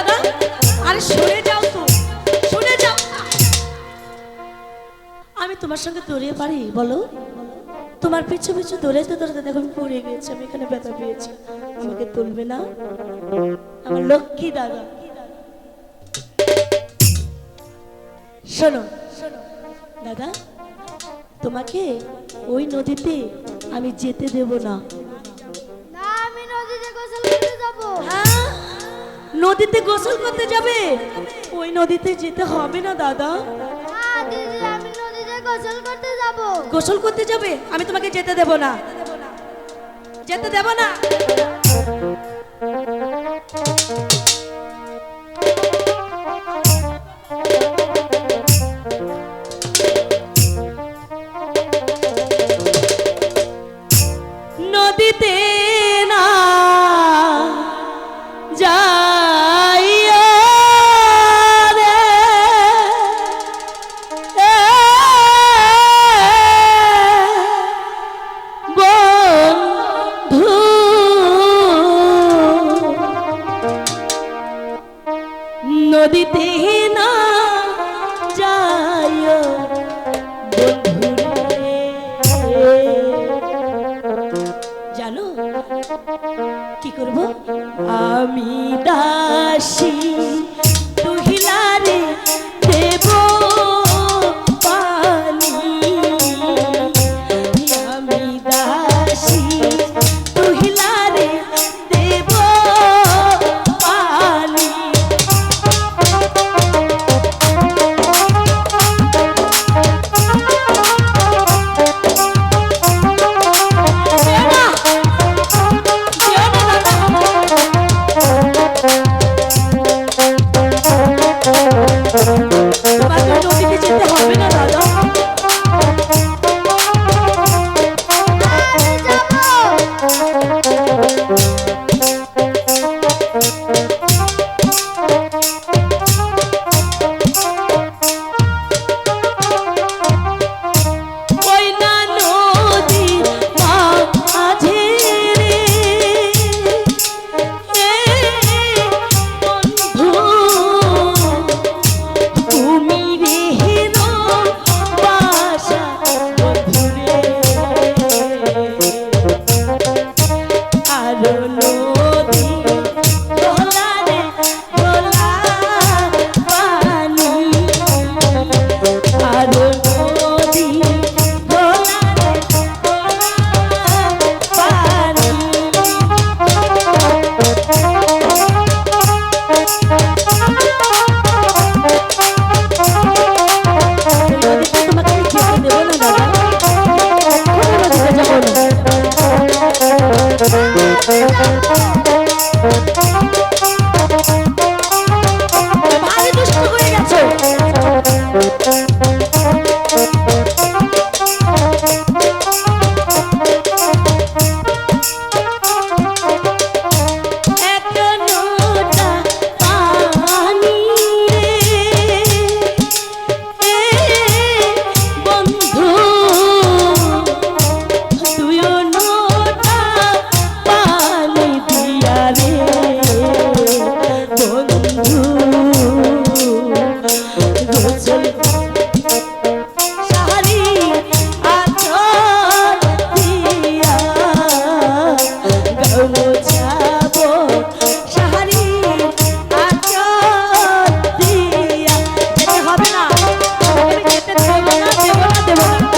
দাদা, আরে সরে যাও তো, সরে যাও। আমি তোমার সঙ্গে দৌড়িয়ে পারি বলো? তোমার পিছু পিছু দৌড়াইতে দৌড়াতে দেখো আমি পড়ে গেছি, আমি এখানে ব্যথা পেয়েছি, আমাকে তুলবে না? আমার লক্ষ্মী দাদা। শোনো দাদা, তোমাকে ওই নদীতে আমি যেতে দেব না। আমি নদীতে গোসল করতে যাব। হ্যাঁ, নদীতে গোসল করতে যাবে? ওই নদীতে যেতে হবে না দাদা। দিদি, আমি নদীতে গোসল করতে যাব। গোসল করতে যাবে? আমি তোমাকে যেতে দেব না, যেতে দেব না। নদীতে না যাইও রে, বন্ধু নদীতে না যাইও বন্ধু রে। জানো কি করব? আমি দাসী তুহিলারে দেব পানি, আমি দাসী তুহিলারে দেব পানি। তোমাকে নদীতে যেতে হবে না দাদা। ওই না নদী মাঝে রে বন্ধু, তুমি রেহেনো বাসা বন্ধুরে। আরো নদী দোলা রে দোলা পানি, আরো নদী দোলা রে দোলা পানি। নদীতে তোমাকে আমি যেতে দেবো না দাদা, কখনো নদীতে যাবো না। ভারী দুষ্ট হয়ে গেছো। এখনোটা পানি রে বন্ধু, তুইও নোটা পানি দিয়া রে বন্ধু। গোসল শাড়ি আঁচল দিয়া গামছাবো, শাড়ি আঁচল দিয়া। যেতে হবে না, আমি যেতে দেব না, দেব না, দেব না।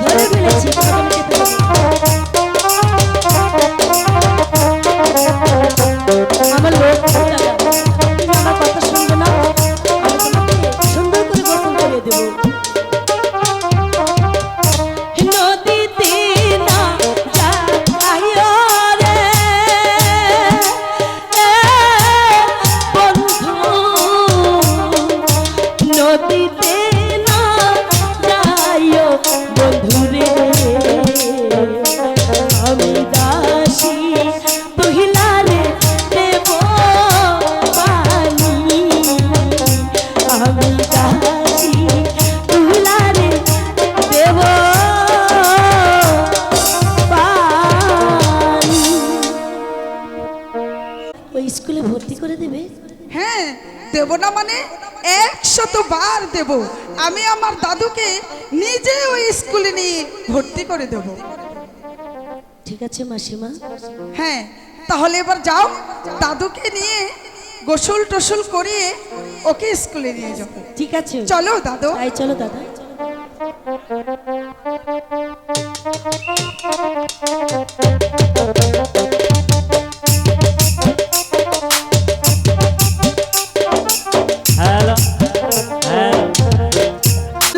ধরে ফেলেছি, তোমাকে আমি যেতে দেব না। আমার লক্ষ্মী দাদা, তুমি আমার কথা শুনবে না? আমি তোমাকে সুন্দর করে গোসল করিয়ে দেবো। নদীতে না যাইও রে বন্ধু, নদীতে না যাইও বন্ধু রে। আমি দাসী তুহিলারে দেব পানি, আমি দাসী মানে 100 বার দেব। আমি আমার দাদুকে নিজে ওই স্কুলে নিয়ে ভর্তি করে দেব। ঠিক আছে মাসিমা। হ্যাঁ, তাহলে এবার যাও, দাদুকে নিয়ে গোসল টোসল করিয়ে ওকে স্কুলে নিয়ে যাবো। ঠিক আছে, চলো দাদু। তাই চলো দাদা। হ্যালো হ্যালো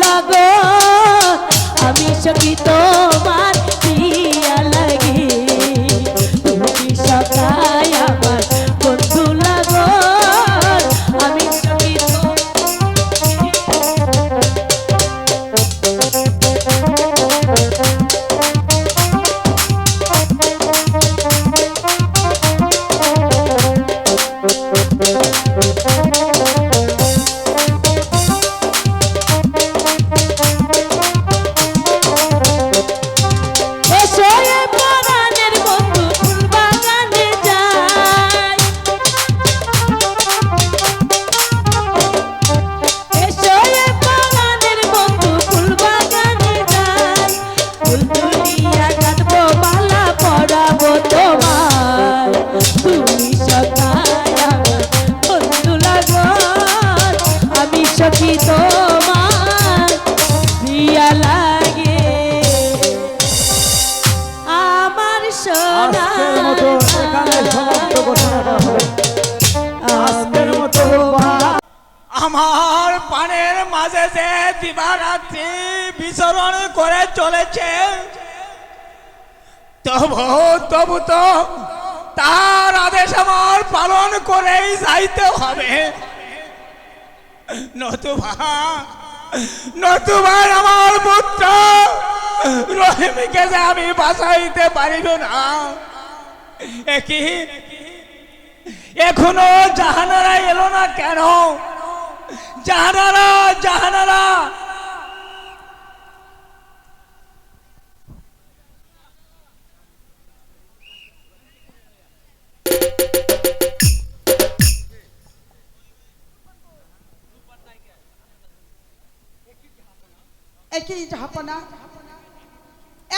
লাগো আমি সখী তোমার প্রিয়া লাগি, তুমি সখাই আমার বন্ধু লাগো, আমি সখী এসো এ পরাণের বন্ধু ফুল বাগানে যাই, এসো এ পরাণের বন্ধু ফুল বাগানে যাই, ফুল তুলিয়া কাঁদবো মালা পরাবো তোমার, তুমি সখাই আমার বন্ধু লাগো, আমি সখী তোমার প্রিয়া লাগে, আমার সোনা আজকের মতো এখানে সমাপ্ত ঘোষণাটা হবে। আজকের মতো আমার পানের মাঝে যে দিবারাত্রি বিচরণ করে চলেছে, তবু তো তার আদেশ আমার পালন করেই যাইতে হবে, নতুবা আমার পুত্র রহিমকে যে আমি বাঁচাইতে পারিব না। একই এখনো জাহানারা এলো না কেন? জাহানারা, জাহানারা! একই জাহাপনা,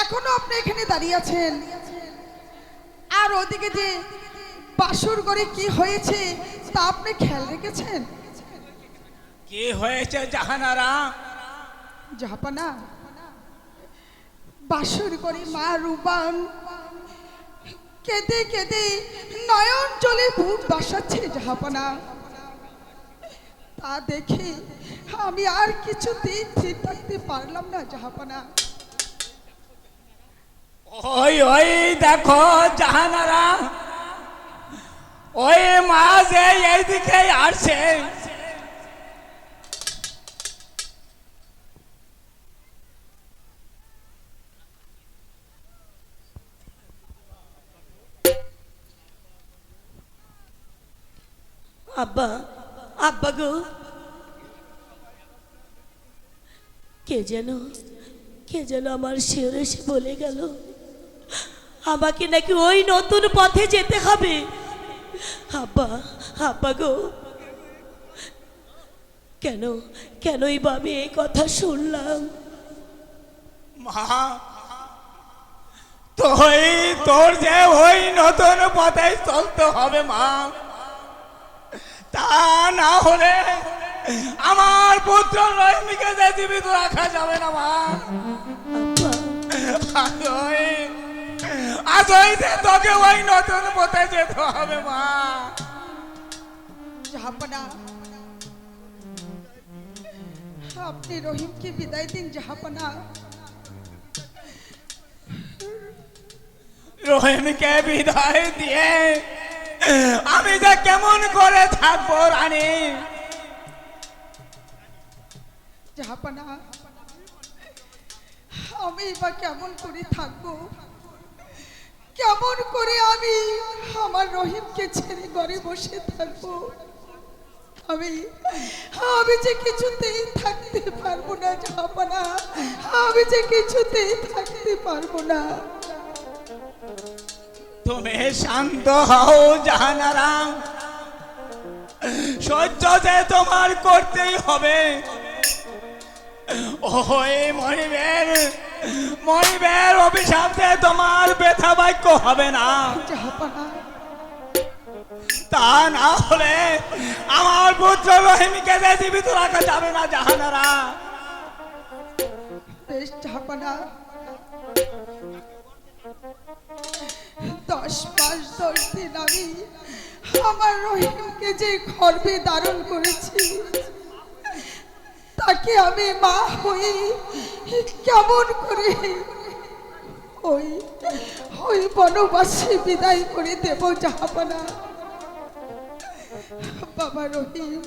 এখনো আপনি এখানে দাঁড়িয়ে আছেন, আর ওদিকে যে বাসর ঘরে কি হয়েছে তা আপনি খেয়াল রেখেছেন? কি হয়েছে জাহানারা? জাহাপনা, বাসর ঘরে মা রুবান কেঁদে কেঁদে নয়ন জলে বুক বাসাচ্ছে জাহাপনা। তা দেখে আমি আর কিছুতেই ঠিক থাকতে পারলাম না জাহাপনা। ওই ওই দেখো জাহানারা, ওই মা যে এইদিকে আসছে। আব্বা, আব্বা গো, কে যেন আমার শিওরে এসে বলে গেল আমাকে নাকি ওই নতুন পথে যেতে হবে। আব্বা, আব্বা গো, কেনই বা আমি এই কথা শুনলাম? মা, তোর যে ওই নতুন পথে চলতে হবে মা, তা না হলে আমার পুত্র রহিমকে যে জীবিত রাখা যাবে না মা। আজই যে তোকে ওই নতুন পথে যেতে হবে মা। জাহাপনা, আপনি রহিমকে বিদায় দিন জাহাপনা। রহিমকে বিদায় দিয়ে আমি যে কেমন করে থাকবো রানী? জাহাপনা, আমি বা কেমন করে থাকবো? কেমন করে আমি আমার রহিমকে ছেড়ে ঘরে বসে থাকবো? আমি যে কিছুতেই থাকতে পারবো না জাহাপনা, আমি যে কিছুতেই থাকতে পারবো না। তুমি শান্ত হও জাহানারা, সহ্য যে তোমার করতেই হবে। ওই মনিবের অভিশাপ যে তোমার ব্যথা বাক্য হবে না। জাহাপনা তা না হলে আমার পুত্র রহিমকে যে জীবিত রাখা যাবে না জাহানারা। বেশ জাহাপনা, 10 মাস 10 দিন আমি আমার রহিমকে যে গর্ভে ধারণ করেছি, তাকে আমি মা হয়ে কেমন করে ওই বনবাসী বিদায় করে দেব জাহাপনা। বাবা রহিম,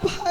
ভাই